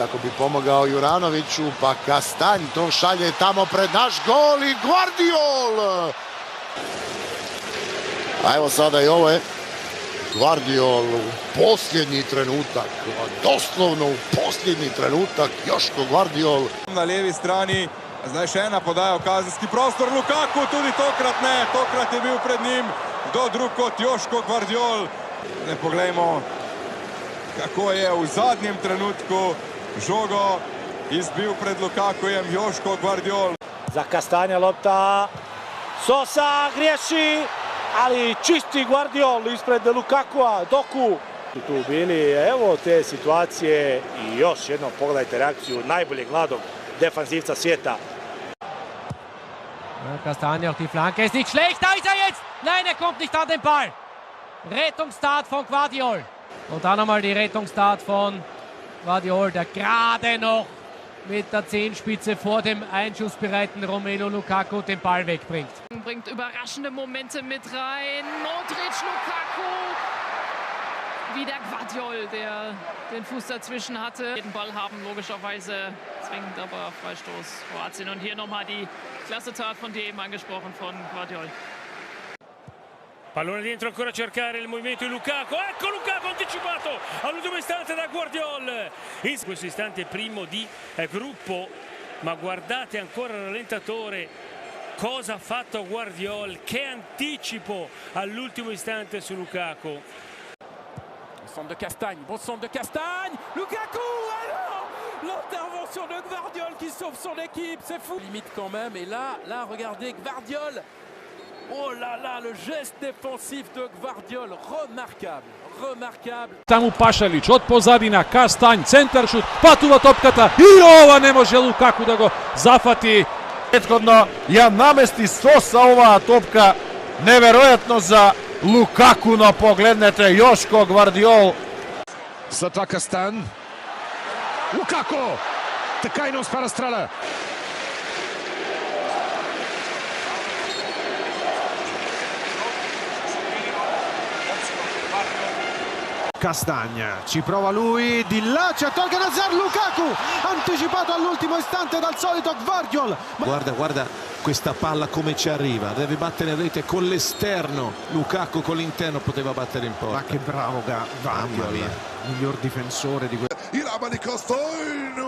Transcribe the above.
Kako bi pomogao Juranoviću, pa Kastanj to šalje tamo pred naš gol i Gvardiol! A evo sada i ovo je Gvardiol u posljednji trenutak, doslovno u posljednji trenutak, Joško Gvardiol. Na lijevi strani, zdaj še ena podaja v kazenski prostor, Lukaku tudi tokrat ne, tokrat je bil pred njim kdo drug kot Joško Gvardiol. Ne poglejmo, kako je v zadnjem trenutku žogo izbil pred Lukakujem Joško Gvardiol. Za Kastanja lopta, Sosa griješi, ali čisti Gvardiol ispred Lukakua, Doku. Tu bili, evo te situacije i još jednom pogledajte reakciju najboljeg mladog defanzivca svijeta. Kastanje auf die Flanke, ist nicht schlecht, da ist er jetzt! Nein, er kommt nicht an den Ball. Rettungsstart von Gvardiol. Und dann nochmal die Rettungsstart von Gvardiol, der gerade noch mit der Zehenspitze vor dem einschussbereiten Romelu Lukaku den Ball wegbringt. Bringt überraschende Momente mit rein. Modric, Lukaku. Wieder Gvardiol, der den Fuß dazwischen hatte. Den Ball haben logischerweise zwingend, aber Freistoß Kroatien. Und hier nochmal die klasse Tat von dir eben angesprochen von Gvardiol. Pallone dentro, ancora a cercare il movimento di Lukaku. Ecco Lukaku anticipato all'ultimo istante da Gvardiol. In questo istante primo di gruppo, ma guardate ancora il rallentatore. Cosa ha fatto Gvardiol? Che anticipo all'ultimo istante su Lukaku. Centre de Castagne, bon centre de Castagne, Lukaku, alors l'intervention de Gvardiol qui sauve son équipe, c'est fou. Limite quand même, et là, regardez Gvardiol. Oh là là, le geste défensif de Gvardiol, remarquable, remarquable. Tamo Pašalić od pozadina, Kastanj, centar šut, Patuva topkata i ova ne može Lukaku da go zafati. Prethodno ja namesti Sosa ova topka, neverojatno za Lukaku, no pogledajte Joško Gvardiol. Sotto a Castan, Lukaku, така non spara strada. Castagna, ci prova lui, di là c'è tolga Nazar, Lukaku, anticipato all'ultimo istante dal solito Gvardiol. Guarda questa palla come ci arriva, deve battere rete con l'esterno, Lukaku con l'interno poteva battere in porta. Ma che bravo Gvardiol, miglior difensore di questo. يلعب لكاستاين